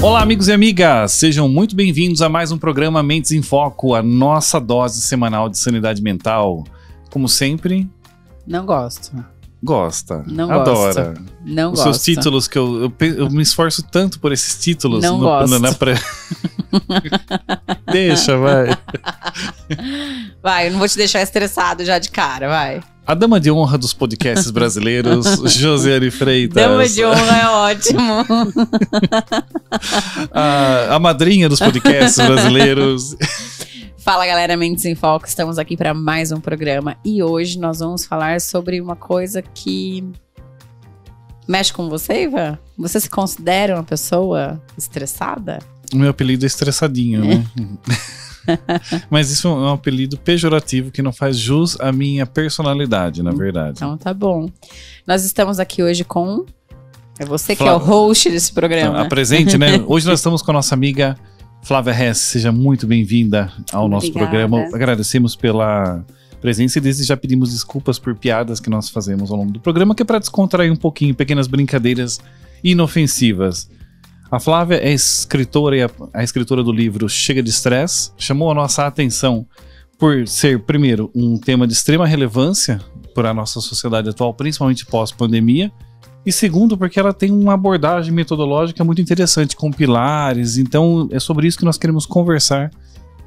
Olá, amigos e amigas! Sejam muito bem-vindos a mais um programa Mentes em Foco, a nossa dose semanal de sanidade mental. Como sempre... Não gosto. Gosta. Não adora. Gosto. Não Os gosto. seus títulos, que eu me esforço tanto por esses títulos. Não gosto. Deixa, vai. Vai, eu não vou te deixar estressado já de cara, vai. A dama de honra dos podcasts brasileiros, Josiane Freitas. Dama de honra é ótimo. A madrinha dos podcasts brasileiros. Fala, galera, Mentes em Foco, estamos aqui para mais um programa e hoje nós vamos falar sobre uma coisa que mexe com você, Ivan? Você se considera uma pessoa estressada? O meu apelido é Estressadinho, né? Mas isso é um apelido pejorativo que não faz jus à minha personalidade, na verdade. Então tá bom. Nós estamos aqui hoje com... É você que é o host desse programa. Então, apresente, né? Hoje nós estamos com a nossa amiga Flávia Hess. Seja muito bem-vinda ao nosso programa. Agradecemos pela presença e desde já pedimos desculpas por piadas que nós fazemos ao longo do programa, que é para descontrair um pouquinho, pequenas brincadeiras inofensivas. A Flávia é escritora e a escritora do livro Chega de Estresse. Chamou a nossa atenção por ser, primeiro, um tema de extrema relevância para a nossa sociedade atual, principalmente pós-pandemia. E segundo, porque ela tem uma abordagem metodológica muito interessante, com pilares. Então, é sobre isso que nós queremos conversar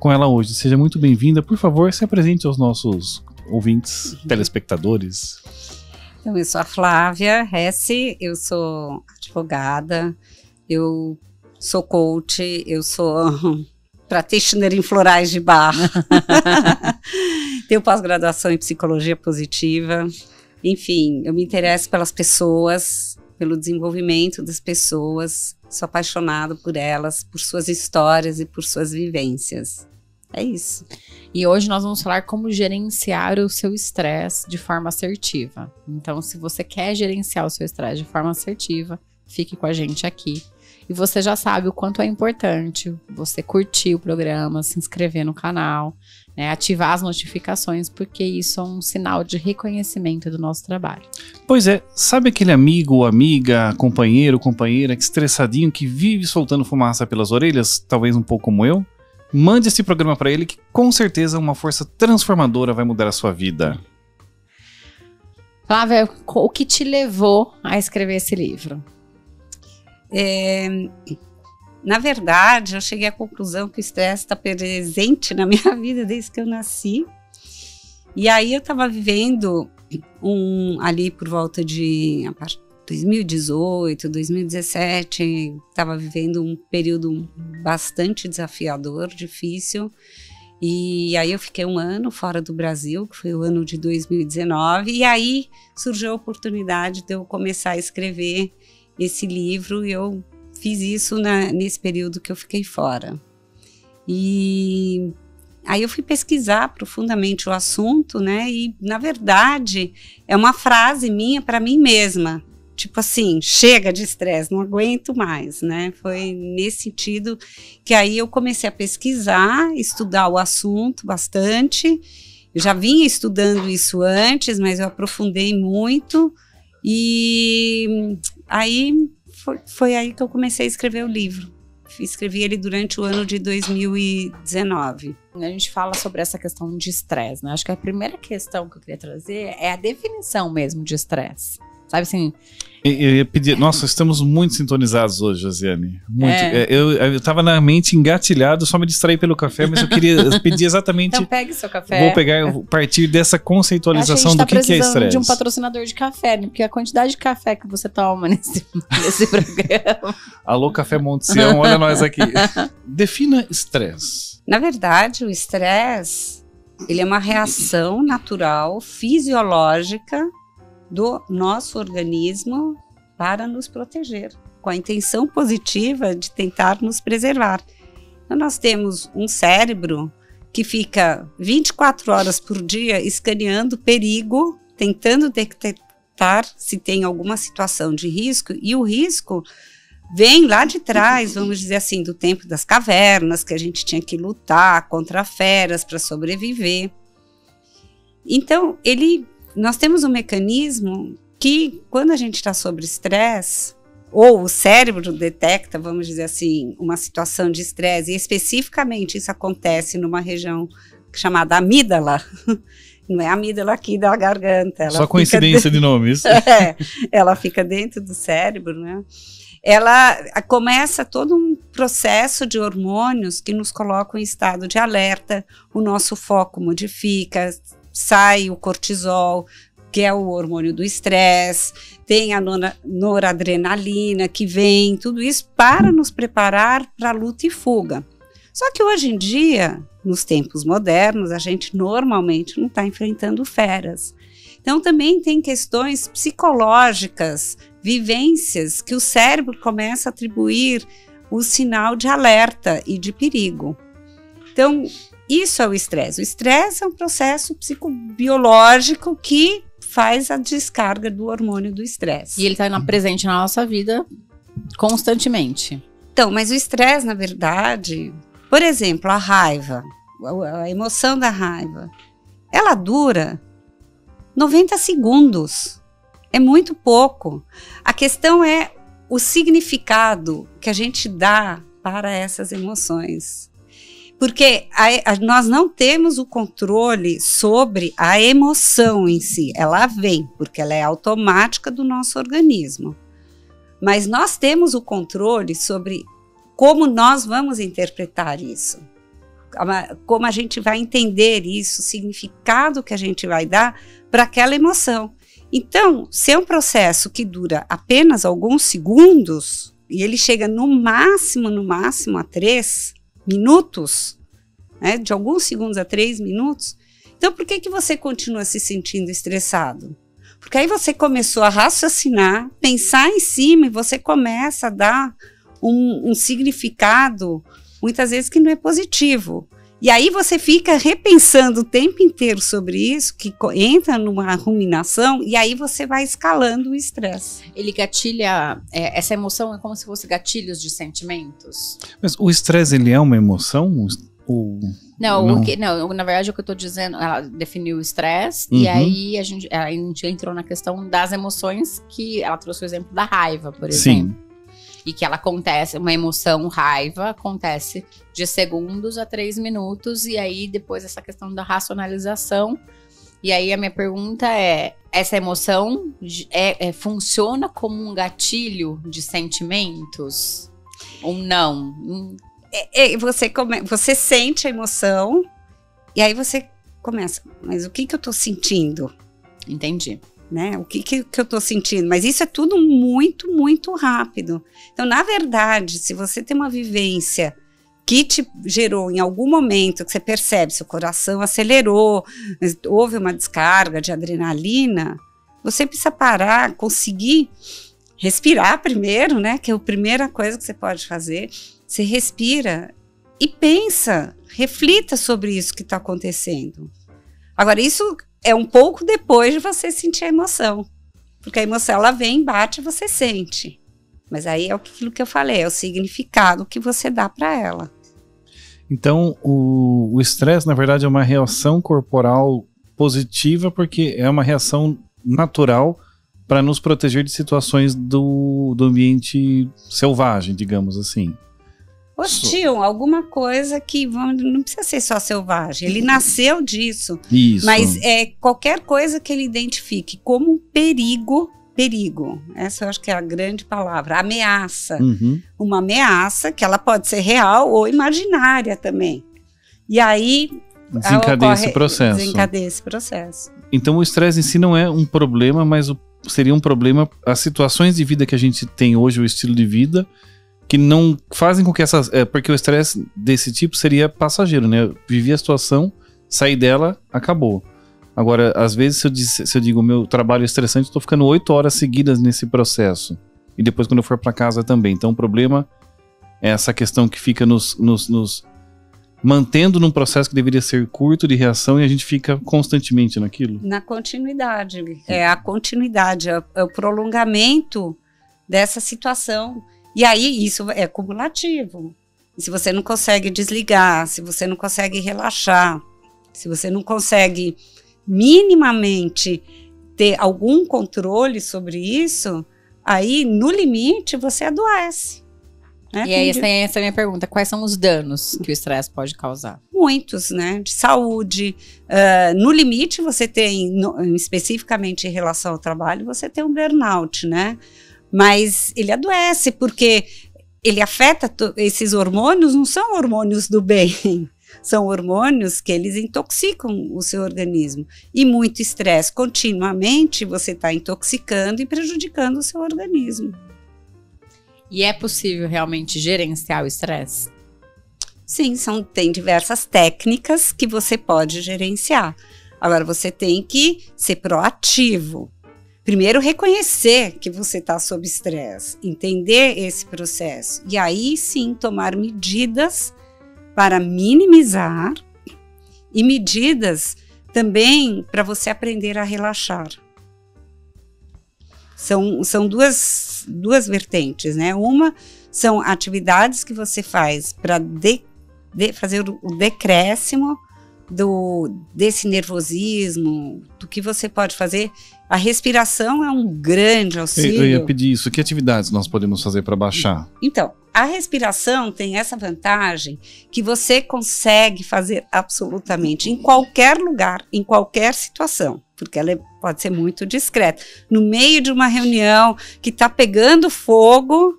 com ela hoje. Seja muito bem-vinda. Por favor, se apresente aos nossos ouvintes, telespectadores. Então, eu sou a Flávia Hess, eu sou advogada, eu sou coach, eu sou practitioner em florais de Bach. Tenho pós-graduação em psicologia positiva. Enfim, eu me interesso pelas pessoas, pelo desenvolvimento das pessoas. Sou apaixonada por elas, por suas histórias e por suas vivências. É isso. E hoje nós vamos falar como gerenciar o seu estresse de forma assertiva. Então, se você quer gerenciar o seu estresse de forma assertiva, fique com a gente aqui. E você já sabe o quanto é importante você curtir o programa, se inscrever no canal, né, ativar as notificações, porque isso é um sinal de reconhecimento do nosso trabalho. Pois é, sabe aquele amigo, amiga, companheiro, companheira, que estressadinho, que vive soltando fumaça pelas orelhas, talvez um pouco como eu? Mande esse programa para ele que com certeza uma força transformadora vai mudar a sua vida. Flávia, o que te levou a escrever esse livro? Na verdade, eu cheguei à conclusão que o estresse está presente na minha vida desde que eu nasci. E aí eu estava vivendo ali por volta de 2018, 2017, estava vivendo um período bastante desafiador, difícil. E aí eu fiquei um ano fora do Brasil, que foi o ano de 2019. E aí surgiu a oportunidade de eu começar a escrever esse livro e eu fiz isso nesse período que eu fiquei fora. E aí eu fui pesquisar profundamente o assunto, né? E, na verdade, é uma frase minha para mim mesma. Tipo assim, chega de estresse, não aguento mais, né? Foi nesse sentido que aí eu comecei a pesquisar, estudar o assunto bastante. Eu já vinha estudando isso antes, mas eu aprofundei muito. E aí foi aí que eu comecei a escrever o livro. Escrevi ele durante o ano de 2019. A gente fala sobre essa questão de estresse, né? Acho que a primeira questão que eu queria trazer é a definição mesmo de estresse. Sabe assim... Eu ia pedir... Nossa, estamos muito sintonizados hoje, Josiane. Muito. Eu tava na mente engatilhado, só me distraí pelo café, mas eu queria pedir exatamente... Então pegue seu café. Vou pegar, a partir dessa conceitualização do que é estresse. A gente tá precisando de um patrocinador de café, né? Porque a quantidade de café que você toma nesse programa... Alô, Café Monte Sião, olha nós aqui. Defina estresse. Na verdade, o estresse, ele é uma reação natural, fisiológica, do nosso organismo para nos proteger, com a intenção positiva de tentar nos preservar. Então, nós temos um cérebro que fica 24 horas por dia escaneando perigo, tentando detectar se tem alguma situação de risco, e o risco vem lá de trás, vamos dizer assim, do tempo das cavernas, que a gente tinha que lutar contra feras para sobreviver. Então, nós temos um mecanismo que, quando a gente está sob estresse, ou o cérebro detecta, vamos dizer assim, uma situação de estresse, e especificamente isso acontece numa região chamada amígdala, não é a amígdala aqui da garganta. Ela só coincidência de nome, isso? Ela fica dentro do cérebro, né? Ela começa todo um processo de hormônios que nos colocam em estado de alerta, o nosso foco modifica, sai o cortisol, que é o hormônio do estresse, tem a noradrenalina que vem, tudo isso para nos preparar para luta e fuga. Só que hoje em dia, nos tempos modernos, a gente normalmente não está enfrentando feras. Então também tem questões psicológicas, vivências, que o cérebro começa a atribuir o sinal de alerta e de perigo. Então, isso é o estresse. O estresse é um processo psicobiológico que faz a descarga do hormônio do estresse. E ele está presente na nossa vida constantemente. Então, mas o estresse, na verdade, por exemplo, a raiva, a emoção da raiva, ela dura 90 segundos. É muito pouco. A questão é o significado que a gente dá para essas emoções. Porque nós não temos o controle sobre a emoção em si. Ela vem, porque ela é automática do nosso organismo. Mas nós temos o controle sobre como nós vamos interpretar isso. Como a gente vai entender isso, o significado que a gente vai dar para aquela emoção. Então, se é um processo que dura apenas alguns segundos, e ele chega no máximo a 3 minutos, né, de alguns segundos a 3 minutos, então por que você continua se sentindo estressado? Porque aí você começou a raciocinar, pensar em cima, e você começa a dar um significado, muitas vezes, que não é positivo. E aí você fica repensando o tempo inteiro sobre isso, que entra numa ruminação, e aí você vai escalando o estresse. Ele gatilha, essa emoção é como se fosse gatilhos de sentimentos? Mas o estresse, ele é uma emoção? Não, na verdade o que eu tô dizendo, ela definiu o estresse, e aí a gente entrou na questão das emoções, que ela trouxe o exemplo da raiva, por exemplo. Sim. E que ela acontece, uma emoção, raiva, acontece de segundos a 3 minutos, e aí depois essa questão da racionalização. E aí a minha pergunta é, essa emoção funciona como um gatilho de sentimentos ou não? Você sente a emoção, e aí você começa, mas o que eu tô sentindo? Entendi. Né? O que eu estou sentindo? Mas isso é tudo muito, muito rápido. Então, na verdade, se você tem uma vivência que te gerou em algum momento, que você percebe, seu coração acelerou, houve uma descarga de adrenalina, você precisa parar, conseguir respirar primeiro, né? Que é a primeira coisa que você pode fazer. Você respira e pensa, reflita sobre isso que está acontecendo. Agora, isso é um pouco depois de você sentir a emoção. Porque a emoção, ela vem, bate e você sente. Mas aí é aquilo que eu falei, é o significado que você dá para ela. Então, o estresse, na verdade, é uma reação corporal positiva, porque é uma reação natural para nos proteger de situações do ambiente selvagem, digamos assim. Hostil, alguma coisa que não precisa ser só selvagem, ele nasceu disso. Isso. Mas qualquer coisa que ele identifique como um perigo, essa eu acho que é a grande palavra, ameaça. Uhum. Uma ameaça que ela pode ser real ou imaginária também. E aí desencadeia esse processo. Então o estresse em si não é um problema, mas seria um problema as situações de vida que a gente tem hoje, o estilo de vida, que não fazem com que porque o estresse desse tipo seria passageiro, né? Eu vivi a situação, saí dela, acabou. Agora, às vezes, se eu digo meu trabalho é estressante, eu tô ficando 8 horas seguidas nesse processo. E depois quando eu for para casa também. Então o problema é essa questão que fica nos mantendo num processo que deveria ser curto de reação, e a gente fica constantemente naquilo. Na continuidade. É a continuidade, é o prolongamento dessa situação. E aí isso é cumulativo. E se você não consegue desligar, se você não consegue relaxar, se você não consegue minimamente ter algum controle sobre isso, aí no limite você adoece. Né? E aí, essa é a minha pergunta. Quais são os danos que o estresse pode causar? Muitos, né? De saúde. No limite, você tem, especificamente em relação ao trabalho, você tem um burnout, né? Mas ele adoece, porque ele afeta, esses hormônios não são hormônios do bem. São hormônios que eles intoxicam o seu organismo. E muito estresse continuamente, você está intoxicando e prejudicando o seu organismo. E é possível realmente gerenciar o estresse? Sim, tem diversas técnicas que você pode gerenciar. Agora, você tem que ser proativo. Primeiro, reconhecer que você está sob estresse, entender esse processo. E aí, sim, tomar medidas para minimizar e medidas também para você aprender a relaxar. São duas vertentes, né? Uma são atividades que você faz para fazer o decréscimo desse nervosismo, do que você pode fazer. A respiração é um grande auxílio. Eu ia pedir isso. Que atividades nós podemos fazer para baixar? Então, a respiração tem essa vantagem que você consegue fazer absolutamente em qualquer lugar, em qualquer situação, porque ela pode ser muito discreta. No meio de uma reunião que está pegando fogo,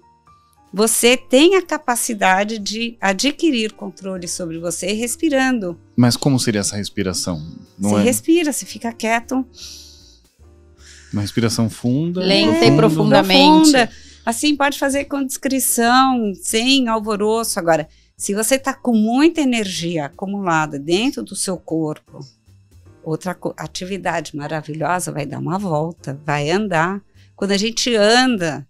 você tem a capacidade de adquirir controle sobre você respirando. Mas como seria essa respiração? Você respira, você fica quieto. Uma respiração funda. Lenta e profundamente. Assim, pode fazer com discrição, sem alvoroço. Agora, se você está com muita energia acumulada dentro do seu corpo, outra atividade maravilhosa, vai dar uma volta, vai andar. Quando a gente anda,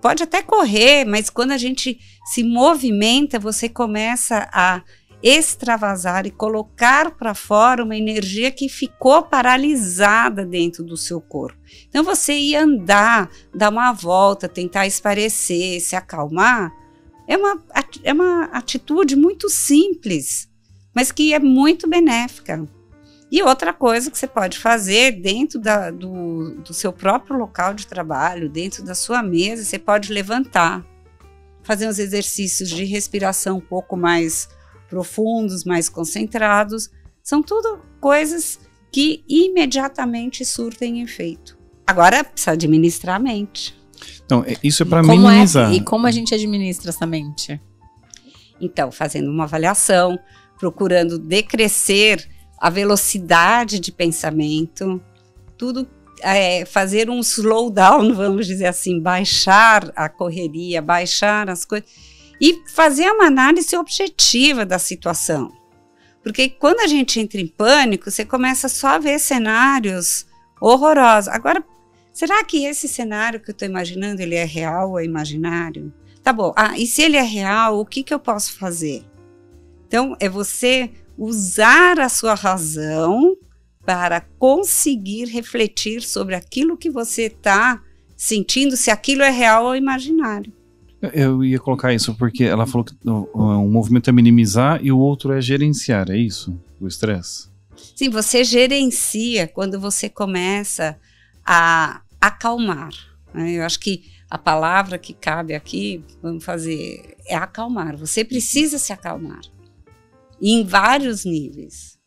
pode até correr, mas quando a gente se movimenta, você começa a extravasar e colocar para fora uma energia que ficou paralisada dentro do seu corpo. Então, você ir andar, dar uma volta, tentar espairecer, se acalmar, é uma atitude muito simples, mas que é muito benéfica. E outra coisa que você pode fazer dentro do seu próprio local de trabalho, dentro da sua mesa, você pode levantar, fazer uns exercícios de respiração um pouco mais profundos, mais concentrados. São tudo coisas que imediatamente surtem efeito. Agora, precisa administrar a mente. Então, isso é para minimizar. E como a gente administra essa mente? Então, fazendo uma avaliação, procurando decrescer a velocidade de pensamento, tudo, fazer um slowdown, vamos dizer assim, baixar a correria, baixar as coisas e fazer uma análise objetiva da situação. Porque quando a gente entra em pânico, você começa só a ver cenários horrorosos. Agora, será que esse cenário que eu estou imaginando, ele é real ou é imaginário? Tá bom, e se ele é real, o que eu posso fazer? Então, é você usar a sua razão para conseguir refletir sobre aquilo que você está sentindo, se aquilo é real ou imaginário. Eu ia colocar isso, porque ela falou que um movimento é minimizar e o outro é gerenciar, é isso? O estresse? Sim, você gerencia quando você começa a acalmar. Né? Eu acho que a palavra que cabe aqui, vamos fazer, é acalmar. Você precisa se acalmar. Em vários níveis.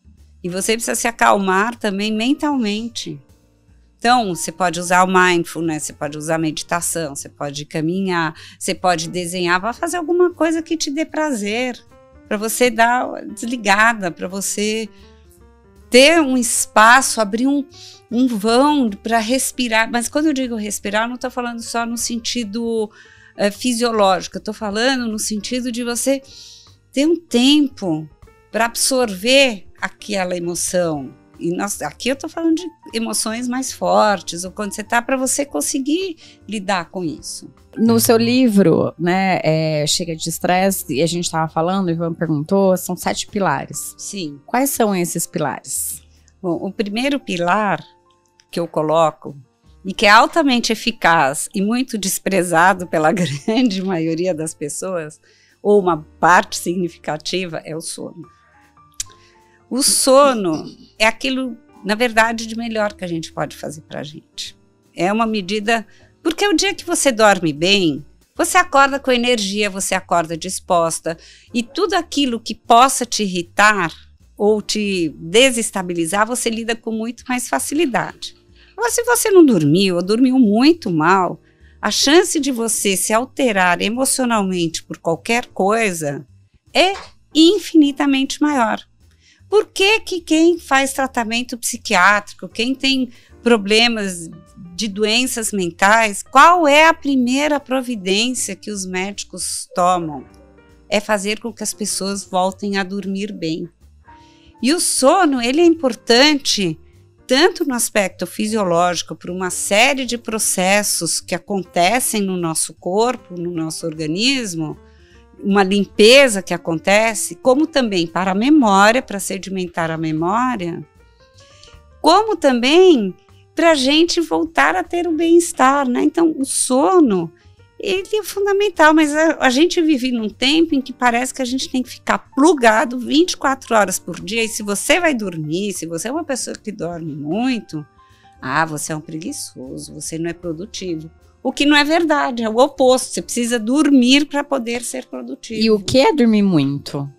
E você precisa se acalmar também mentalmente. Então, você pode usar o mindfulness, você pode usar a meditação, você pode caminhar, você pode desenhar, vai fazer alguma coisa que te dê prazer, para você dar desligada, para você ter um espaço, abrir um vão para respirar. Mas quando eu digo respirar, não estou falando só no sentido fisiológico, eu estou falando no sentido de você ter um tempo para absorver aquela emoção. E aqui eu estou falando de emoções mais fortes, ou quando você está, para você conseguir lidar com isso. No seu livro, né, Chega de Estresse, e a gente estava falando, o Ivan perguntou, são 7 pilares. Sim. Quais são esses pilares? Bom, o primeiro pilar que eu coloco, e que é altamente eficaz e muito desprezado pela grande maioria das pessoas, ou uma parte significativa, é o sono. O sono é aquilo, na verdade, de melhor que a gente pode fazer para a gente. É uma medida Porque o dia que você dorme bem, você acorda com energia, você acorda disposta, e tudo aquilo que possa te irritar ou te desestabilizar, você lida com muito mais facilidade. Mas se você não dormiu ou dormiu muito mal, a chance de você se alterar emocionalmente por qualquer coisa é infinitamente maior. Por que que quem faz tratamento psiquiátrico, quem tem problemas de doenças mentais, qual é a primeira providência que os médicos tomam? É fazer com que as pessoas voltem a dormir bem. E o sono, ele é importante tanto no aspecto fisiológico, por uma série de processos que acontecem no nosso corpo, no nosso organismo, uma limpeza que acontece, como também para a memória, para sedimentar a memória, como também para a gente voltar a ter o bem-estar, né? Então, o sono, ele é fundamental, mas a gente vive num tempo em que parece que a gente tem que ficar plugado 24 horas por dia, e se você vai dormir, se você é uma pessoa que dorme muito, você é um preguiçoso, você não é produtivo. O que não é verdade, é o oposto, você precisa dormir para poder ser produtivo. E o que é dormir muito?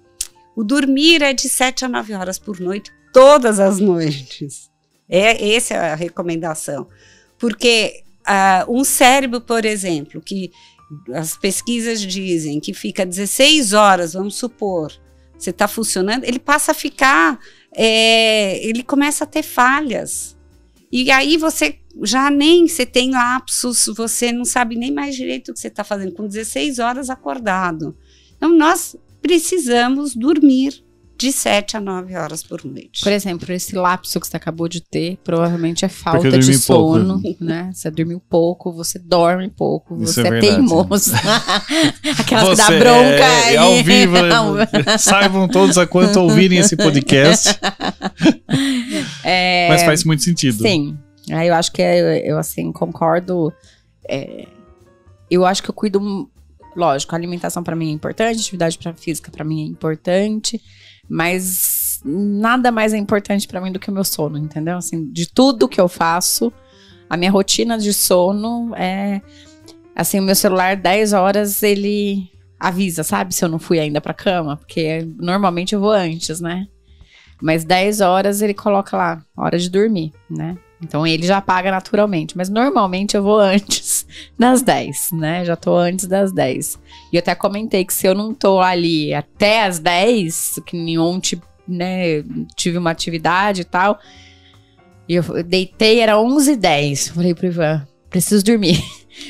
O dormir é de 7 a 9 horas por noite, todas as noites. Essa é a recomendação. Porque um cérebro, por exemplo, que as pesquisas dizem que fica 16 horas, vamos supor, você está funcionando, ele passa a ficar, ele começa a ter falhas. E aí você tem lapsos, você não sabe nem mais direito o que você está fazendo, com 16 horas acordado. Então, nós precisamos dormir de 7 a 9 horas por noite. Por exemplo, esse lapso que você acabou de ter, provavelmente é falta de sono, né? Você dormiu pouco, você dorme pouco, você é teimoso. Aquelas que dá bronca aí. Ao vivo, saibam todos a quanto ouvirem esse podcast. Mas faz muito sentido. Sim. Aí eu acho que eu assim, concordo. Eu acho que eu cuido, lógico, a alimentação para mim é importante, atividade física para mim é importante, mas nada mais é importante para mim do que o meu sono, entendeu? Assim, de tudo que eu faço, a minha rotina de sono é, assim, o meu celular 10 horas ele avisa, sabe? Se eu não fui ainda pra cama, porque normalmente eu vou antes, né? Mas 10 horas ele coloca lá, hora de dormir, né? Então ele já apaga naturalmente, mas normalmente eu vou antes das 10, né? Já tô antes das 10. E eu até comentei que se eu não tô ali até as 10, que ontem, né, tive uma atividade e tal, e eu deitei, era 11h10. Falei pro Ivan, preciso dormir.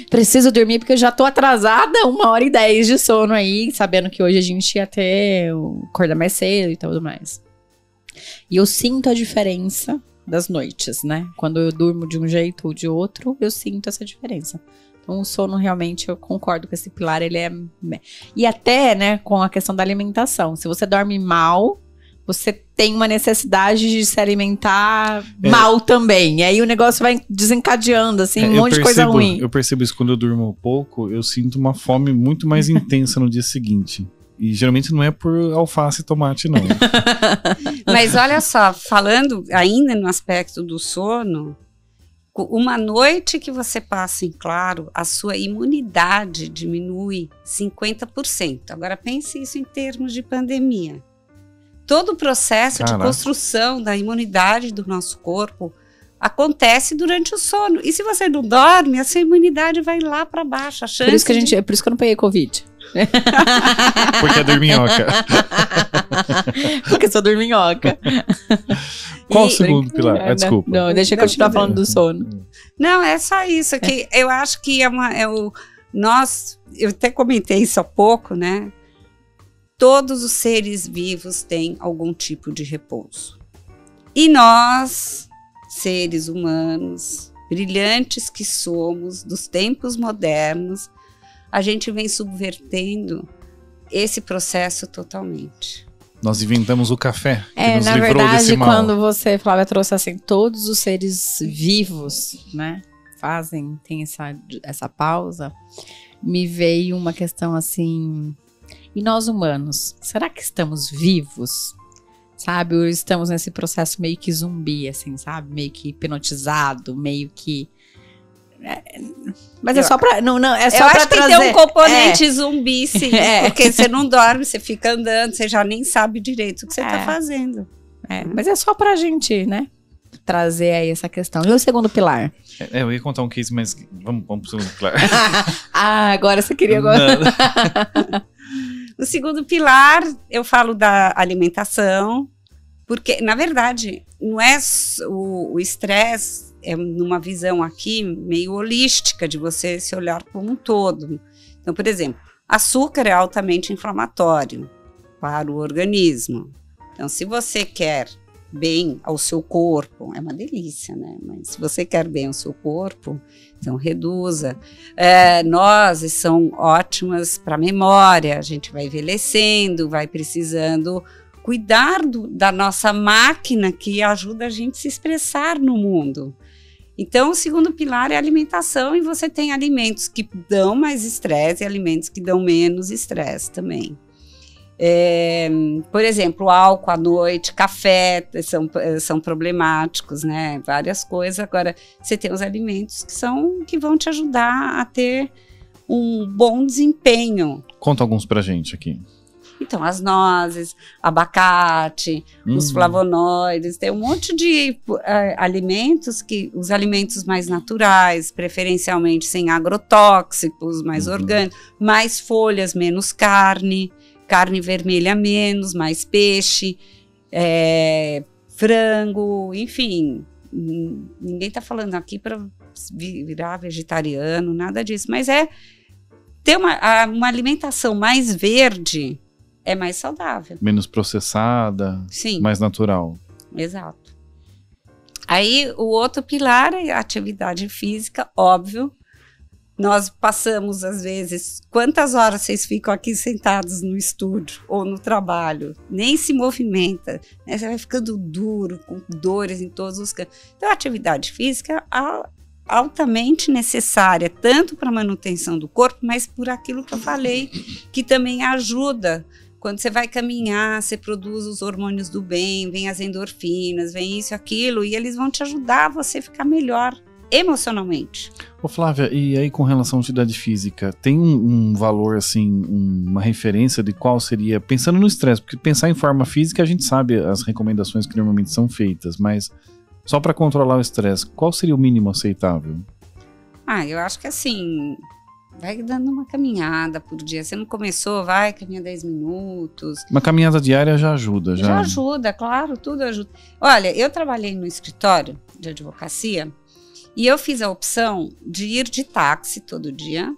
Preciso dormir porque eu já tô atrasada 1h10 de sono aí, sabendo que hoje a gente ia ter acordar mais cedo e tudo mais. E eu sinto a diferença das noites, né? Quando eu durmo de um jeito ou de outro, eu sinto essa diferença. Então, o sono realmente, eu concordo com esse pilar, ele é... E até, né, com a questão da alimentação. Se você dorme mal, você tem uma necessidade de se alimentar mal também. E aí o negócio vai desencadeando, assim, um monte de coisa ruim. Eu percebo isso quando eu durmo pouco, eu sinto uma fome muito mais intensa no dia seguinte. E geralmente não é por alface e tomate, não. Mas olha só, falando ainda no aspecto do sono, uma noite que você passa em claro, a sua imunidade diminui 50%. Agora pense isso em termos de pandemia. Todo o processo de construção da imunidade do nosso corpo acontece durante o sono. E se você não dorme, a sua imunidade vai lá para baixo. Por isso que eu não peguei Covid. Porque é dorminhoca. Porque sou dorminhoca. Qual o segundo pilar? Desculpa. Não, deixa eu continuar falando do sono. Não, é só isso. Que eu acho que eu até comentei isso há pouco, né? Todos os seres vivos têm algum tipo de repouso. E nós, seres humanos, brilhantes que somos, dos tempos modernos, a gente vem subvertendo esse processo totalmente. Nós inventamos o café, que nos na livrou verdade, desse mal. quando você, Flávia, trouxe assim, todos os seres vivos, né, tem essa pausa, me veio uma questão assim, e nós humanos, será que estamos vivos? Sabe, ou estamos nesse processo meio que zumbi, assim, sabe, meio que hipnotizado, meio que Mas é só pra... Não, é só eu pra acho trazer... que tem um componente zumbi, sim. Porque você não dorme, você fica andando, você já nem sabe direito o que você tá fazendo. Mas é só pra gente, né? Trazer aí essa questão. E o segundo pilar? Eu ia contar um case, mas vamos pro segundo pilar. Agora você queria... Agora. O segundo pilar, eu falo da alimentação, porque, na verdade, não é o estresse, é numa visão aqui meio holística de você se olhar como um todo. Então, por exemplo, açúcar é altamente inflamatório para o organismo. Então, se você quer bem ao seu corpo, é uma delícia, né? Mas se você quer bem ao seu corpo, então reduza. Nozes são ótimas para memória, a gente vai envelhecendo, vai precisando cuidar da nossa máquina que ajuda a gente a se expressar no mundo. Então, o segundo pilar é a alimentação, e você tem alimentos que dão mais estresse e alimentos que dão menos estresse também. Por exemplo, álcool à noite, café são problemáticos, né? Várias coisas. Agora, você tem os alimentos que vão te ajudar a ter um bom desempenho. Conta alguns pra gente aqui. Então, as nozes, abacate, os flavonoides, tem um monte de alimentos os alimentos mais naturais, preferencialmente sem agrotóxicos, mais orgânicos, mais folhas, menos carne vermelha menos, mais peixe, frango, enfim. Ninguém está falando aqui para virar vegetariano, nada disso, mas ter uma alimentação mais verde é mais saudável. Menos processada, sim, mais natural. Exato. Aí o outro pilar é a atividade física, óbvio. Nós passamos, às vezes, quantas horas vocês ficam aqui sentados no estúdio ou no trabalho? Nem se movimenta, né? Você vai ficando duro, com dores em todos os cantos. Então, a atividade física é altamente necessária, tanto para a manutenção do corpo, mas por aquilo que eu falei, que também ajuda. Quando você vai caminhar, você produz os hormônios do bem, vem as endorfinas, vem isso, aquilo, e eles vão te ajudar a você ficar melhor emocionalmente. Ô Flávia, e aí com relação à atividade física, tem um valor, assim, uma referência de qual seria, pensando no estresse, porque pensar em forma física a gente sabe as recomendações que normalmente são feitas, mas só para controlar o estresse, qual seria o mínimo aceitável? Eu acho que assim, vai dando uma caminhada por dia. Você não começou, vai caminhar 10 minutos. Uma caminhada diária já ajuda. Já ajuda, claro, tudo ajuda. Olha, eu trabalhei no escritório de advocacia, e eu fiz a opção de ir de táxi todo dia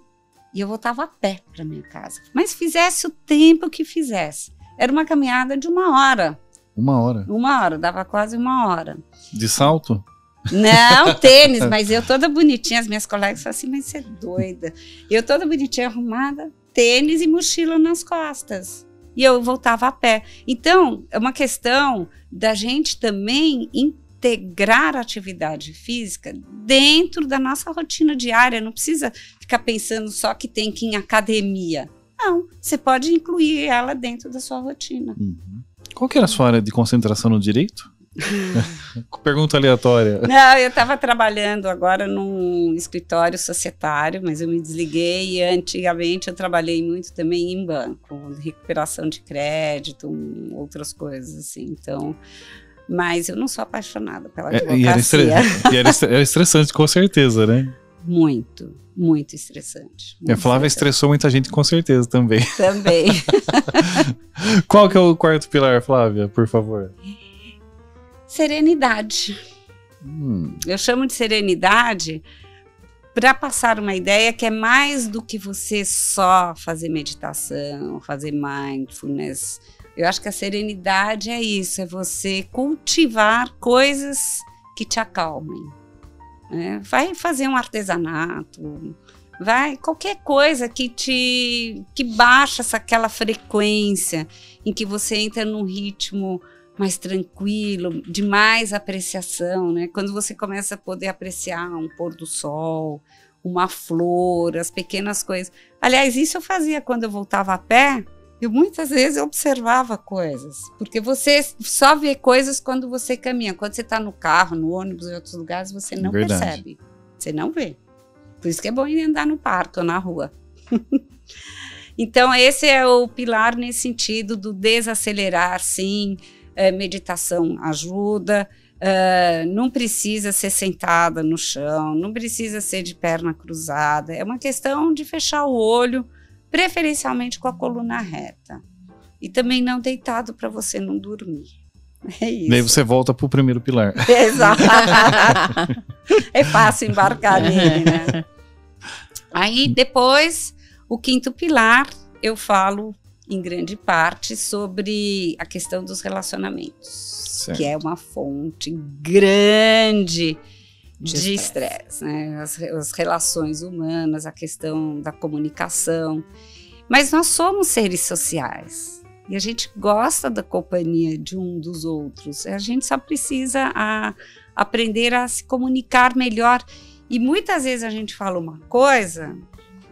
e eu voltava a pé para minha casa. Mas fizesse o tempo que fizesse. Era uma caminhada de 1 hora. 1 hora? 1 hora, dava quase 1 hora. De salto? Não, tênis, mas eu toda bonitinha. As minhas colegas falam assim, mas você é doida. Eu toda bonitinha, arrumada, tênis e mochila nas costas. E eu voltava a pé. Então, é uma questão da gente também integrar a atividade física dentro da nossa rotina diária. Não precisa ficar pensando só que tem que ir em academia. Não, você pode incluir ela dentro da sua rotina. Qual que era a sua área de concentração no direito? Pergunta aleatória. Não, eu estava trabalhando agora num escritório societário, mas eu me desliguei, e antigamente eu trabalhei muito também em banco, recuperação de crédito, outras coisas assim, então... Mas eu não sou apaixonada pela advocacia. Era estressante, com certeza, né? Muito, muito estressante. A Flávia estressou muita gente, com certeza, também. Também. Qual que é o quarto pilar, Flávia, por favor? Serenidade. Eu chamo de serenidade para passar uma ideia que é mais do que você só fazer meditação, fazer mindfulness. Eu acho que a serenidade é isso, é você cultivar coisas que te acalmem. Vai fazer um artesanato, vai qualquer coisa que baixa aquela frequência em que você entra num ritmo mais tranquilo, de mais apreciação, né? Quando você começa a poder apreciar um pôr do sol, uma flor, as pequenas coisas. Aliás, isso eu fazia quando eu voltava a pé. Eu muitas vezes observava coisas, porque você só vê coisas quando você caminha. Quando você está no carro, no ônibus, em outros lugares, você não percebe, você não vê. Por isso que é bom ir andar no parque ou na rua. Então, esse é o pilar nesse sentido do desacelerar, sim. Meditação ajuda, não precisa ser sentada no chão, não precisa ser de perna cruzada, é uma questão de fechar o olho, preferencialmente com a coluna reta. E também não deitado para você não dormir. É isso. Daí você volta para o primeiro pilar. Exato. É fácil embarcar nele, né? Aí depois, o quinto pilar, eu falo em grande parte sobre a questão dos relacionamentos, certo. Que é uma fonte grande de estresse, né? As relações humanas, a questão da comunicação. Mas nós somos seres sociais e a gente gosta da companhia de um dos outros. A gente só precisa aprender a se comunicar melhor. E muitas vezes a gente fala uma coisa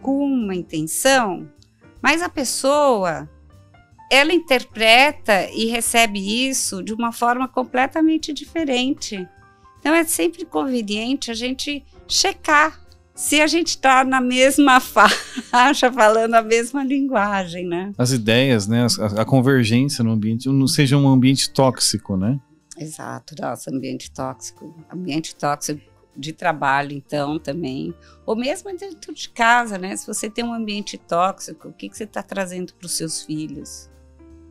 com uma intenção, mas a pessoa, ela interpreta e recebe isso de uma forma completamente diferente. Então é sempre conveniente a gente checar se a gente está na mesma faixa, falando a mesma linguagem, né? As ideias, né? A convergência no ambiente, não seja um ambiente tóxico, né? Exato, nossa, ambiente tóxico de trabalho, então, também, ou mesmo dentro de casa, né? Se você tem um ambiente tóxico, o que você está trazendo para os seus filhos?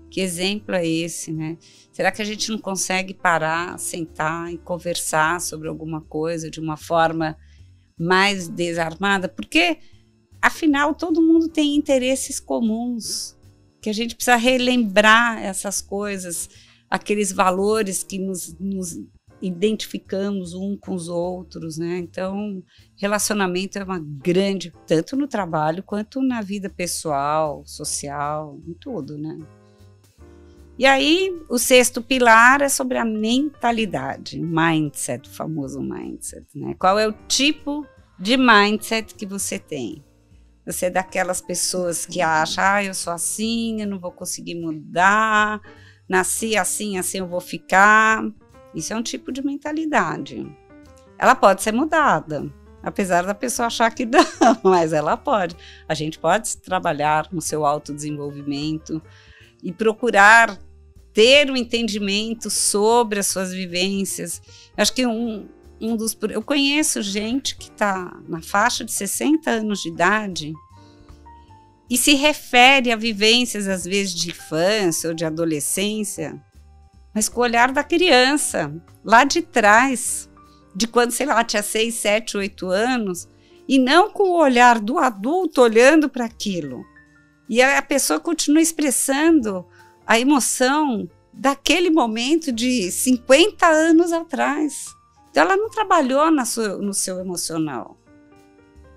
Que exemplo é esse, né? Será que a gente não consegue parar, sentar e conversar sobre alguma coisa de uma forma mais desarmada? Porque, afinal, todo mundo tem interesses comuns, que a gente precisa relembrar essas coisas, aqueles valores que nos identificamos um com os outros, né? Então, relacionamento é uma grande, tanto no trabalho quanto na vida pessoal, social, em tudo, né? E aí, o sexto pilar é sobre a mentalidade, mindset, o famoso mindset, né? Qual é o tipo de mindset que você tem? Você é daquelas pessoas que acham, eu sou assim, eu não vou conseguir mudar, nasci assim, assim eu vou ficar. Isso é um tipo de mentalidade. Ela pode ser mudada, apesar da pessoa achar que não, mas ela pode. A gente pode trabalhar no seu autodesenvolvimento e procurar ter um entendimento sobre as suas vivências. Acho que eu conheço gente que está na faixa de 60 anos de idade e se refere a vivências, às vezes, de infância ou de adolescência, mas com o olhar da criança, lá de trás, de quando, sei lá, tinha 6, 7, 8 anos, e não com o olhar do adulto olhando para aquilo. E a pessoa continua expressando a emoção daquele momento de 50 anos atrás. Então, ela não trabalhou no seu emocional.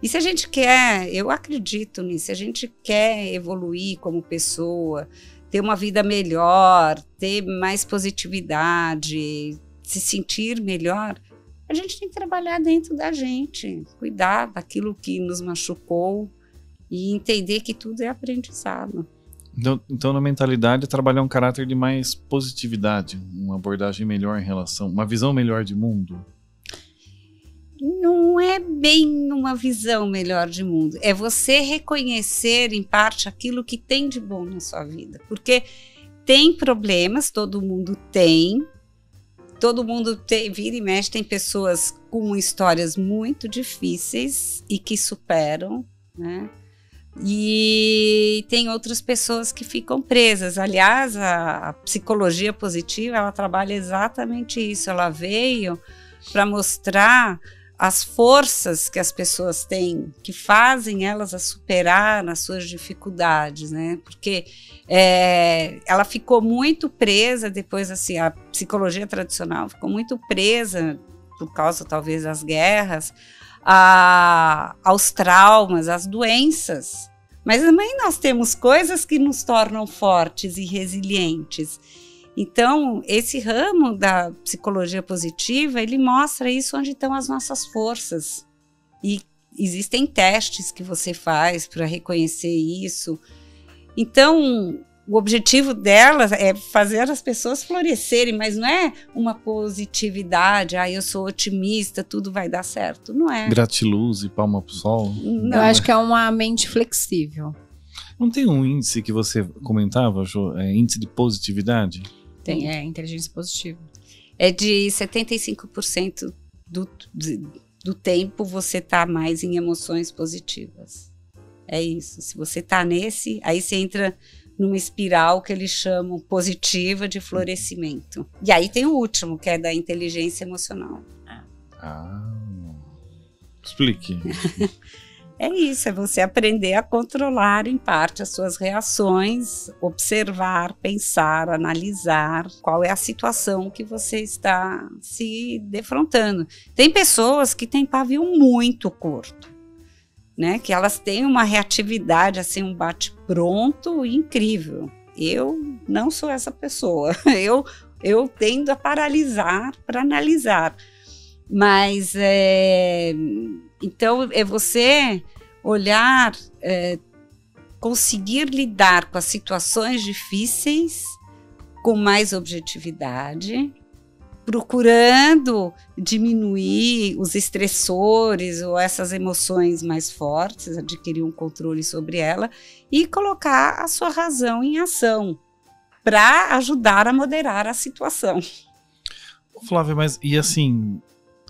E se a gente quer, eu acredito nisso, se a gente quer evoluir como pessoa, ter uma vida melhor, ter mais positividade, se sentir melhor, a gente tem que trabalhar dentro da gente, cuidar daquilo que nos machucou e entender que tudo é aprendizado. Então, na mentalidade, trabalhar um caráter de mais positividade, uma abordagem melhor em relação, uma visão melhor de mundo. Não é bem uma visão melhor de mundo, é você reconhecer em parte aquilo que tem de bom na sua vida, porque tem problemas, todo mundo tem, vira e mexe, tem pessoas com histórias muito difíceis e que superam, né? E tem outras pessoas que ficam presas. Aliás, a psicologia positiva, ela trabalha exatamente isso, ela veio para mostrar as forças que as pessoas têm, que fazem elas a superar as suas dificuldades, né? Porque ela ficou muito presa depois, assim, a psicologia tradicional ficou muito presa, por causa talvez das guerras, aos traumas, às doenças. Mas também nós temos coisas que nos tornam fortes e resilientes. Então, esse ramo da psicologia positiva, ele mostra isso, onde estão as nossas forças. E existem testes que você faz para reconhecer isso. Então, o objetivo delas é fazer as pessoas florescerem, mas não é uma positividade, eu sou otimista, tudo vai dar certo, não é. Gratiluz e palma pro sol. Não. Eu acho que é uma mente flexível. Não tem um índice que você comentava, Jo, índice de positividade? Tem, inteligência positiva. É de 75% do tempo você tá mais em emoções positivas. É isso, se você tá nesse, aí você entra numa espiral que eles chamam positiva de florescimento. E aí tem o último, que é da inteligência emocional. Explique. É isso, é você aprender a controlar em parte as suas reações, observar, pensar, analisar qual é a situação que você está se defrontando. Tem pessoas que têm pavio muito curto, né, que elas têm uma reatividade, assim, um bate-pronto incrível. Eu não sou essa pessoa, eu tendo a paralisar para analisar, mas então é você olhar, conseguir lidar com as situações difíceis com mais objetividade, procurando diminuir os estressores ou essas emoções mais fortes, adquirir um controle sobre ela e colocar a sua razão em ação para ajudar a moderar a situação. Flávia, mas e assim,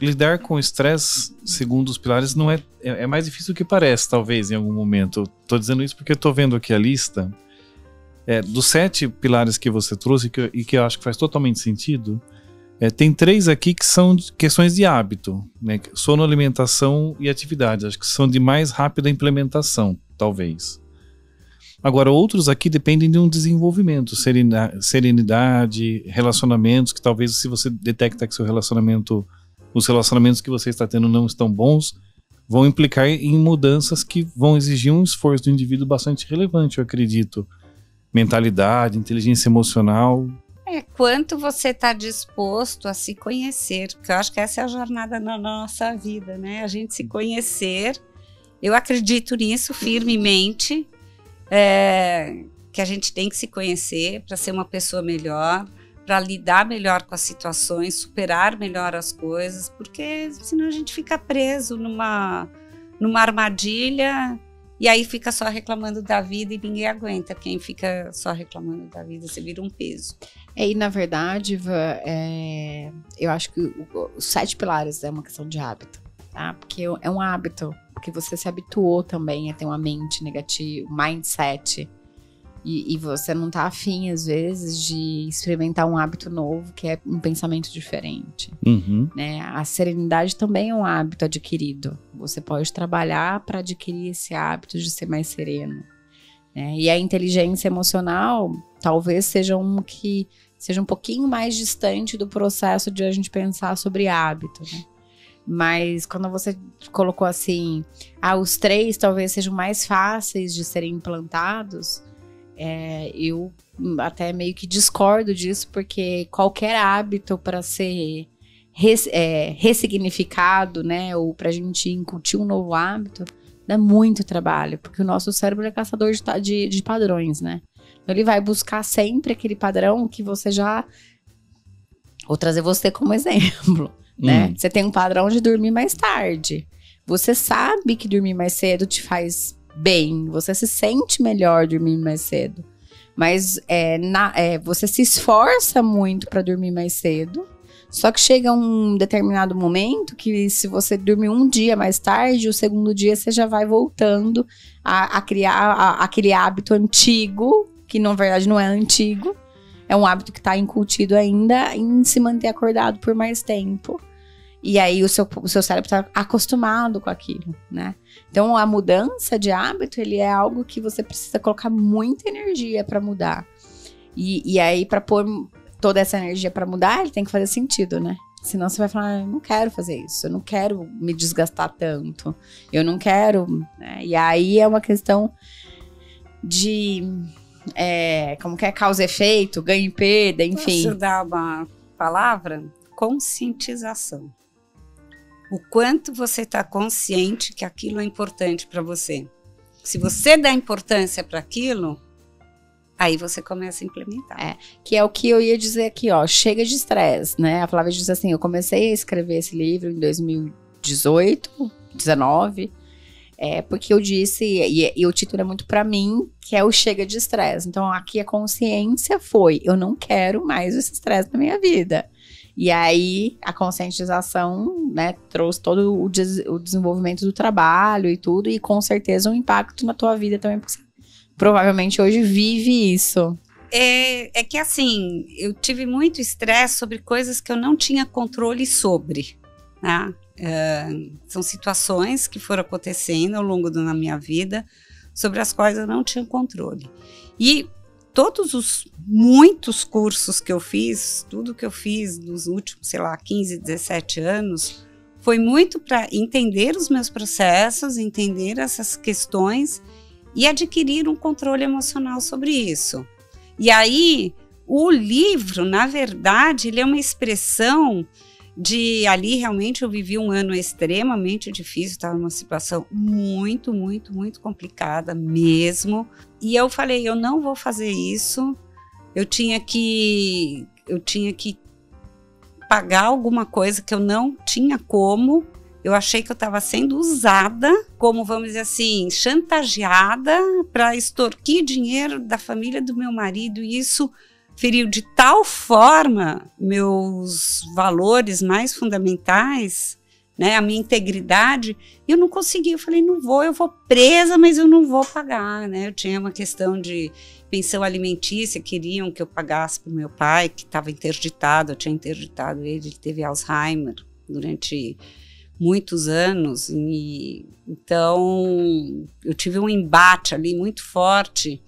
lidar com o estresse, segundo os pilares, não é mais difícil do que parece, talvez, em algum momento. Estou dizendo isso porque estou vendo aqui a lista dos 7 pilares que você trouxe e que eu acho que faz totalmente sentido. Tem 3 aqui que são questões de hábito, né? Sono, alimentação e atividade. Acho que são de mais rápida implementação, talvez. Agora, outros aqui dependem de um desenvolvimento, serenidade, relacionamentos, que talvez se você detecta que os relacionamentos que você está tendo não estão bons, vão implicar em mudanças que vão exigir um esforço do indivíduo bastante relevante, eu acredito. Mentalidade, inteligência emocional. Quanto você está disposto a se conhecer, porque eu acho que essa é a jornada na nossa vida, né? A gente se conhecer, eu acredito nisso firmemente, que a gente tem que se conhecer para ser uma pessoa melhor, para lidar melhor com as situações, superar melhor as coisas, porque senão a gente fica preso numa armadilha e aí fica só reclamando da vida e ninguém aguenta. Quem fica só reclamando da vida, você vira um peso. E na verdade, eu acho que os 7 pilares é uma questão de hábito, tá? Porque é um hábito que você se habituou também a ter uma mente negativa, mindset. E você não tá afim, às vezes, de experimentar um hábito novo, que é um pensamento diferente. Uhum. Né? A serenidade também é um hábito adquirido. Você pode trabalhar para adquirir esse hábito de ser mais sereno. Né? E a inteligência emocional talvez seja que seja um pouquinho mais distante do processo de a gente pensar sobre hábito, né? Mas quando você colocou assim, os 3 talvez sejam mais fáceis de serem implantados, eu até meio que discordo disso, porque qualquer hábito para ser ressignificado, né, ou para a gente incutir um novo hábito, dá muito trabalho, porque o nosso cérebro é caçador de padrões, né? Então ele vai buscar sempre aquele padrão que você já... Vou trazer você como exemplo, né? Você tem um padrão de dormir mais tarde. Você sabe que dormir mais cedo te faz bem, você se sente melhor dormir mais cedo. Mas você se esforça muito para dormir mais cedo. Só que chega um determinado momento que se você dormir um dia mais tarde, o segundo dia você já vai voltando a criar aquele hábito antigo, que na verdade não é antigo. É um hábito que está incutido ainda em se manter acordado por mais tempo. E aí o seu cérebro está acostumado com aquilo, né? Então a mudança de hábito, ele é algo que você precisa colocar muita energia para mudar. E aí para pôr toda essa energia para mudar, ele tem que fazer sentido, né? Senão você vai falar, eu não quero fazer isso, eu não quero me desgastar tanto, eu não quero... Né? E aí é uma questão de... como que é? Causa e efeito, ganho e perda, enfim. Posso dar uma palavra? Conscientização. O quanto você está consciente que aquilo é importante para você. Se você dá importância para aquilo, Aí você começa a implementar. Que é o que eu ia dizer aqui, ó, chega de estresse, né? A Flávia diz assim, eu comecei a escrever esse livro em 2018, 19, porque eu disse, e o título é muito pra mim, que é o chega de estresse. Então aqui a consciência foi, eu não quero mais esse estresse na minha vida. E aí a conscientização, né, trouxe todo o desenvolvimento do trabalho e tudo, e com certeza um impacto na tua vida também, porque você provavelmente hoje vive isso. É que assim, eu tive muito estresse sobre coisas que eu não tinha controle sobre, né? São situações que foram acontecendo ao longo da minha vida, sobre as quais eu não tinha controle. E todos os muitos cursos que eu fiz, tudo que eu fiz nos últimos, 15, 17 anos, foi muito para entender os meus processos, entender essas questões e adquirir um controle emocional sobre isso. E aí, o livro, na verdade, ele é uma expressão de... Ali, realmente, eu vivi um ano extremamente difícil, estava numa situação muito, muito, muito complicada mesmo. E eu falei, eu não vou fazer isso, eu tinha que pagar alguma coisa que eu não tinha como. Eu achei que eu estava sendo usada, como, vamos dizer assim, chantageada para extorquir dinheiro da família do meu marido. E isso feriu de tal forma meus valores mais fundamentais, né, a minha integridade. Eu não consegui, eu falei, não vou, eu vou presa, mas eu não vou pagar, né? Eu tinha uma questão de pensão alimentícia, queriam que eu pagasse para o meu pai, que estava interditado, eu tinha interditado ele teve Alzheimer durante muitos anos, e então eu tive um embate ali muito forte,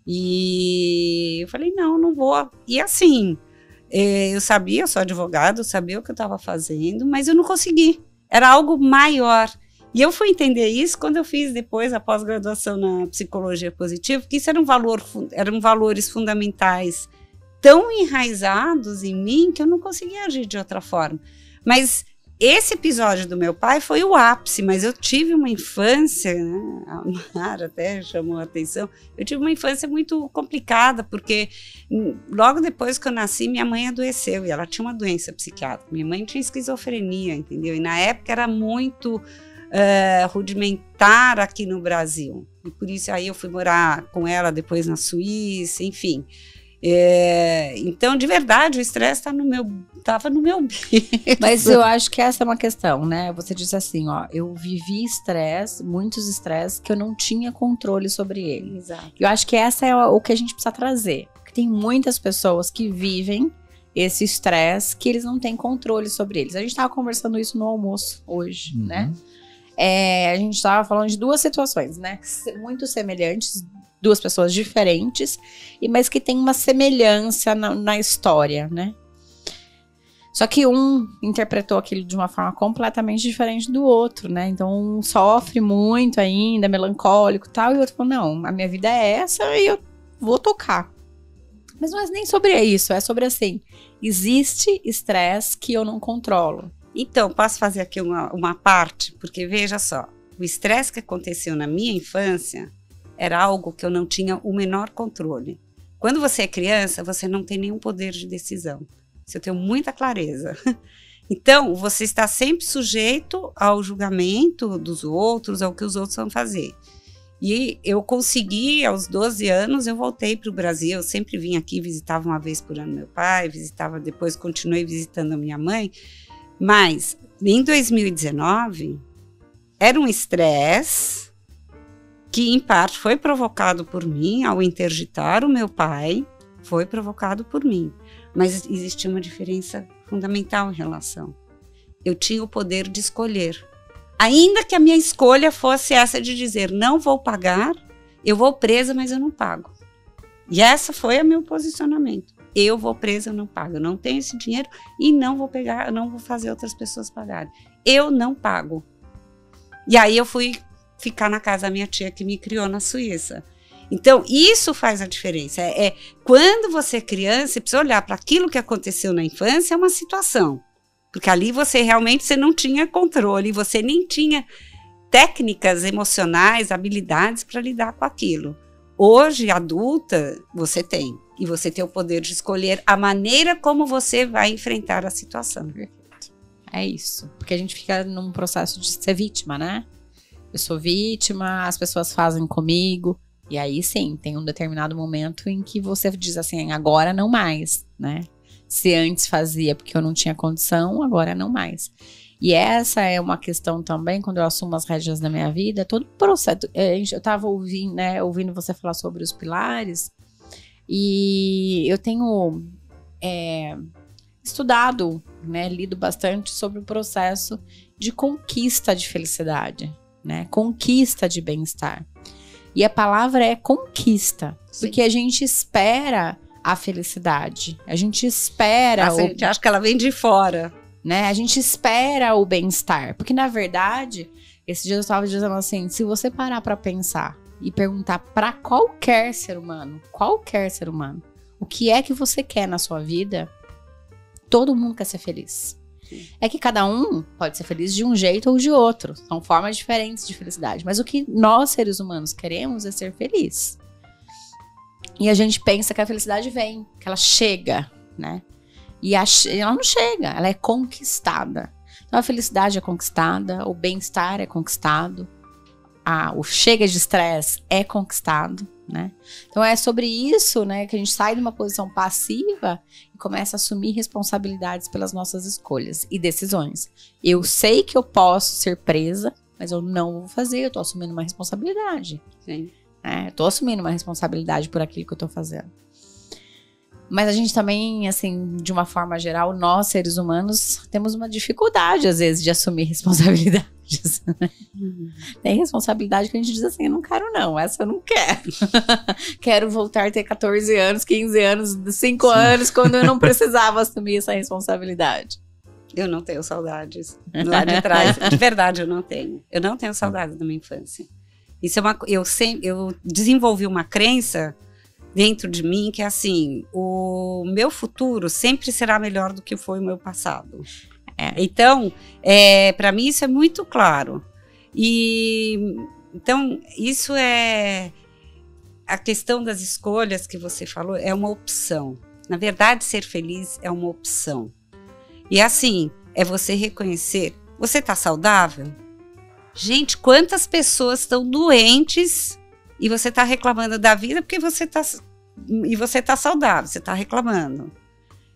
e eu falei, não vou. E assim, eu sabia, eu sou advogada, eu sabia o que eu estava fazendo, mas eu não consegui, era algo maior. E eu fui entender isso quando eu fiz depois a pós-graduação na psicologia positiva, que isso eram valores fundamentais tão enraizados em mim que eu não conseguia agir de outra forma. Mas esse episódio do meu pai foi o ápice, mas eu tive uma infância, né? A Mara até chamou a atenção, eu tive uma infância muito complicada, porque logo depois que eu nasci, minha mãe adoeceu, e ela tinha uma doença psiquiátrica, minha mãe tinha esquizofrenia, entendeu? E na época era muito rudimentar aqui no Brasil, e por isso aí eu fui morar com ela depois na Suíça, enfim. Então, de verdade, o estresse estava no meu berço. Mas eu acho que essa é uma questão, né? Você disse assim, ó, eu vivi muitos estresses que eu não tinha controle sobre ele. Exato. Eu acho que essa é o que a gente precisa trazer. Porque tem muitas pessoas que vivem esse estresse que eles não têm controle sobre eles. A gente estava conversando isso no almoço hoje, né? A gente estava falando de duas situações, né? Muito semelhantes, duas pessoas diferentes, mas que tem uma semelhança na história, né? Só que um interpretou aquilo de uma forma completamente diferente do outro, né? Então um sofre muito ainda, melancólico e tal, e o outro falou, não, a minha vida é essa e eu vou tocar. Mas não é nem sobre isso, é sobre assim, existe estresse que eu não controlo. Então, posso fazer aqui uma parte? Porque veja só, o estresse que aconteceu na minha infância era algo que eu não tinha o menor controle. Quando você é criança, você não tem nenhum poder de decisão. Isso eu tenho muita clareza. Então, você está sempre sujeito ao julgamento dos outros, ao que os outros vão fazer. E eu consegui, aos 12 anos, eu voltei para o Brasil. Eu sempre vim aqui, visitava uma vez por ano meu pai, visitava depois, continuei visitando a minha mãe. Mas, em 2019, era um estresse que, em parte, foi provocado por mim, ao interditar o meu pai, foi provocado por mim. Mas existia uma diferença fundamental em relação. Eu tinha o poder de escolher. Ainda que a minha escolha fosse essa de dizer, não vou pagar, eu vou presa, mas eu não pago. E essa foi o meu posicionamento. Eu vou presa, eu não pago. Eu não tenho esse dinheiro e não vou pegar, eu não vou fazer outras pessoas pagarem. Eu não pago. E aí eu fui ficar na casa da minha tia que me criou na Suíça. Então, isso faz a diferença. Quando você é criança, você precisa olhar para aquilo que aconteceu na infância, é uma situação. Porque ali você realmente não tinha controle, você nem tinha técnicas emocionais, habilidades para lidar com aquilo. Hoje, adulta, você tem. E você tem o poder de escolher a maneira como você vai enfrentar a situação. É isso. Porque a gente fica num processo de ser vítima, né? Eu sou vítima, as pessoas fazem comigo. E aí, sim, tem um determinado momento em que você diz assim, agora não mais, né? Se antes fazia porque eu não tinha condição, agora não mais. E essa é uma questão também, quando eu assumo as rédeas da minha vida, todo o processo. Eu estava ouvindo, né, ouvindo você falar sobre os pilares, e eu tenho estudado, né, lido bastante sobre o processo de conquista de felicidade, né, conquista de bem-estar. E a palavra é conquista, porque a gente espera a felicidade, a gente espera... A gente acha que ela vem de fora. Né? A gente espera o bem-estar, porque na verdade, esse dia eu estava dizendo assim, se você parar para pensar e perguntar para qualquer ser humano, o que é que você quer na sua vida, todo mundo quer ser feliz. É que cada um pode ser feliz de um jeito ou de outro, são formas diferentes de felicidade, mas o que nós seres humanos queremos é ser feliz. E a gente pensa que a felicidade vem, que ela chega, né? E ela não chega, ela é conquistada. Então a felicidade é conquistada, o bem-estar é conquistado, o chega de estresse é conquistado, né? Então é sobre isso, né, que a gente sai de uma posição passiva e começa a assumir responsabilidades pelas nossas escolhas e decisões. Eu sei que eu posso ser presa, mas eu não vou fazer, eu tô assumindo uma responsabilidade. Sim. Eu tô assumindo uma responsabilidade por aquilo que eu tô fazendo. Mas a gente também, assim, de uma forma geral, nós, seres humanos, temos uma dificuldade, às vezes, de assumir responsabilidades. Tem responsabilidade que a gente diz assim, eu não quero não, essa eu não quero. Quero voltar a ter 14 anos, 15 anos, 5 anos, quando eu não precisava assumir essa responsabilidade. Eu não tenho saudades lá de trás. De verdade, eu não tenho. Eu não tenho saudades da minha infância. Isso é eu desenvolvi uma crença dentro de mim que é assim, o meu futuro sempre será melhor do que foi o meu passado. Então, para mim isso é muito claro. E então isso é a questão das escolhas que você falou, é uma opção. Na verdade, ser feliz é uma opção. E assim, é você reconhecer, você está saudável? Gente, quantas pessoas estão doentes e você está reclamando da vida porque você está saudável, você está reclamando.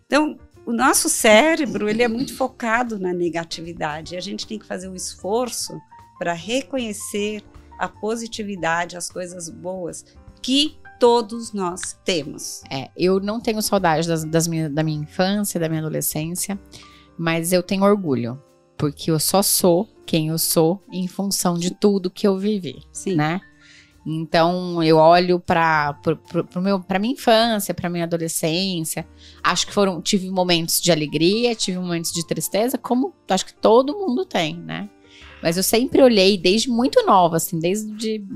Então, o nosso cérebro, ele é muito focado na negatividade. A gente tem que fazer um esforço para reconhecer a positividade, as coisas boas que todos nós temos. Eu não tenho saudade da minha infância, da minha adolescência, mas eu tenho orgulho, porque eu só sou quem eu sou em função de tudo que eu vivi, Sim. né? Então, eu olho para minha infância, para minha adolescência. Acho que tive momentos de alegria, tive momentos de tristeza, como acho que todo mundo tem, né? Mas eu sempre olhei desde muito nova, assim, desde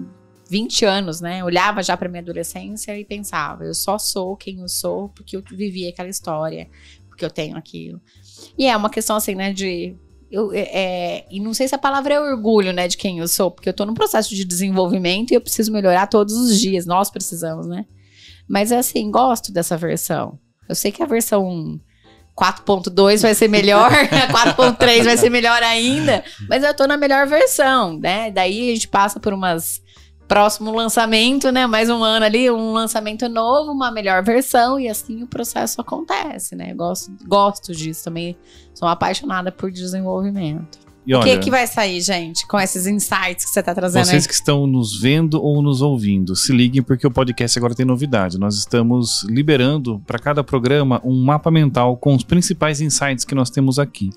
20 anos, né? Olhava já para minha adolescência e pensava, eu só sou quem eu sou porque eu vivi aquela história, porque eu tenho aquilo. E é uma questão assim, né, e não sei se a palavra é orgulho, né, de quem eu sou, porque eu tô num processo de desenvolvimento e eu preciso melhorar todos os dias, nós precisamos, né? Mas assim, gosto dessa versão. Eu sei que a versão 4.2 vai ser melhor, a 4.3 vai ser melhor ainda, mas eu tô na melhor versão, né? Daí a gente passa por próximo lançamento, né? Mais um ano ali, um lançamento novo, uma melhor versão, e assim o processo acontece, né? Gosto disso também. Sou apaixonada por desenvolvimento. E olha, o que vai sair, gente, com esses insights que você tá trazendo vocês aí? que estão nos vendo ou nos ouvindo, se liguem porque o podcast agora tem novidade. Nós estamos liberando para cada programa um mapa mental com os principais insights que nós temos aqui.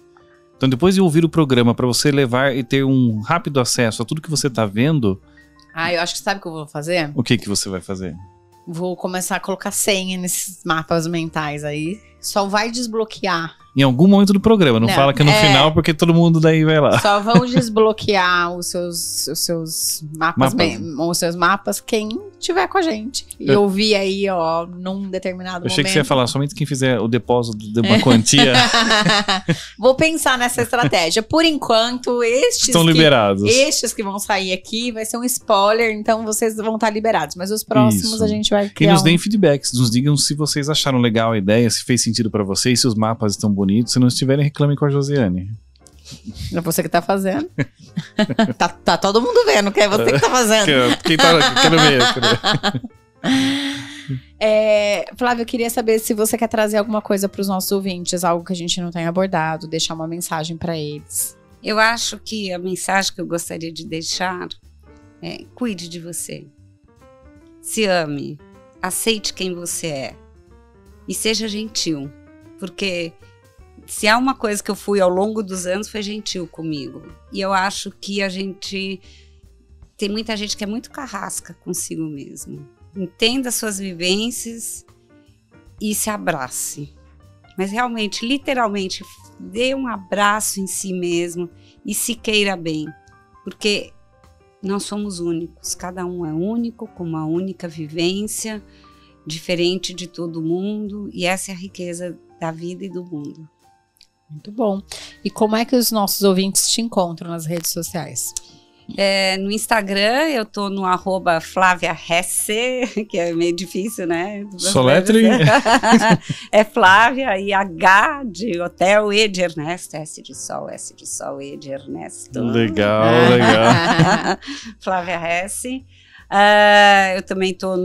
Então, depois de ouvir o programa, para você levar e ter um rápido acesso a tudo que você está vendo... Eu acho que sabe o que eu vou fazer? O que você vai fazer? Vou começar a colocar senha nesses mapas mentais aí. Só vai desbloquear. Em algum momento do programa, não fala que é no final, porque todo mundo daí vai lá. Só vão desbloquear os seus mapas. Os seus mapas quem tiver com a gente. E ouvir aí, ó, num determinado momento. Eu achei que você ia falar somente quem fizer o depósito de uma quantia. Vou pensar nessa estratégia. Por enquanto, estão liberados. Estes que vão sair aqui vai ser um spoiler, então vocês vão estar liberados. Mas os próximos a gente vai criar. E nos deem feedbacks, nos digam se vocês acharam legal a ideia, se fez sentido pra vocês, se os mapas estão bonitos. Se não estiverem, reclamem com a Josiane. É você que tá fazendo. tá todo mundo vendo que é você que tá fazendo. Quem tá, quero ver. Flávia, eu queria saber se você quer trazer alguma coisa para os nossos ouvintes, algo que a gente não tenha abordado, deixar uma mensagem para eles. Eu acho que a mensagem que eu gostaria de deixar é: cuide de você. Se ame. Aceite quem você é. E seja gentil. Porque se há uma coisa que eu fui ao longo dos anos, foi gentil comigo. E eu acho que tem muita gente que é muito carrasca consigo mesmo. Entenda suas vivências e se abrace. Mas realmente, literalmente, dê um abraço em si mesmo e se queira bem. Porque nós somos únicos. Cada um é único, com uma única vivência, diferente de todo mundo. E essa é a riqueza da vida e do mundo. Muito bom. E como é que os nossos ouvintes te encontram nas redes sociais? No Instagram, eu tô no @FláviaHesse, que é meio difícil, né? Soletre? É Flávia e H de hotel, E de Ernesto, S de sol, E de Ernesto. Legal. Flávia Hesse. Eu também tô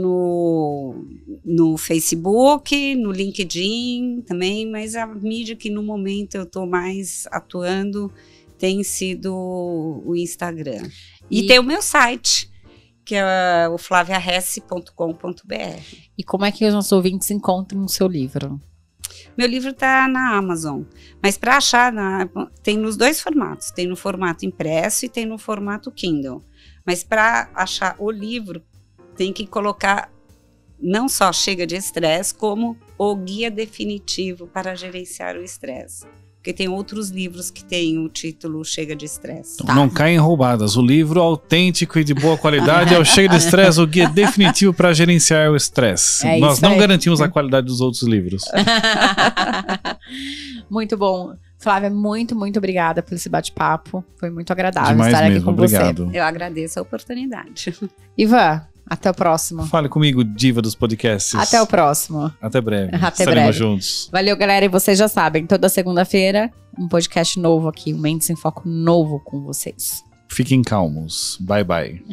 no Facebook, no LinkedIn também, mas a mídia que no momento eu tô mais atuando tem sido o Instagram. E tem o meu site, que é o flaviahesse.com.br. E como é que os nossos ouvintes encontram o seu livro? Meu livro está na Amazon, mas para achar, tem nos dois formatos. Tem no formato impresso e tem no formato Kindle. Mas para achar o livro, tem que colocar não só Chega de Estresse, como o Guia Definitivo para Gerenciar o Estresse. Porque tem outros livros que têm o título Chega de Estresse. Então, não caem roubadas. O livro autêntico e de boa qualidade é o Chega de Estresse, o Guia Definitivo para Gerenciar o Estresse. Nós não garantimos a qualidade dos outros livros. Muito bom. Flávia, muito, muito obrigada por esse bate-papo. Foi muito agradável Demais estar mesmo, aqui com obrigado. você. Eu agradeço a oportunidade. Ivan, até o próximo. Fale comigo, diva dos podcasts. Até o próximo. Até breve. Até Estaremos breve. juntos. Valeu, galera. E vocês já sabem, toda segunda-feira, um podcast novo aqui, um Mentes em Foco novo com vocês. Fiquem calmos. Bye, bye.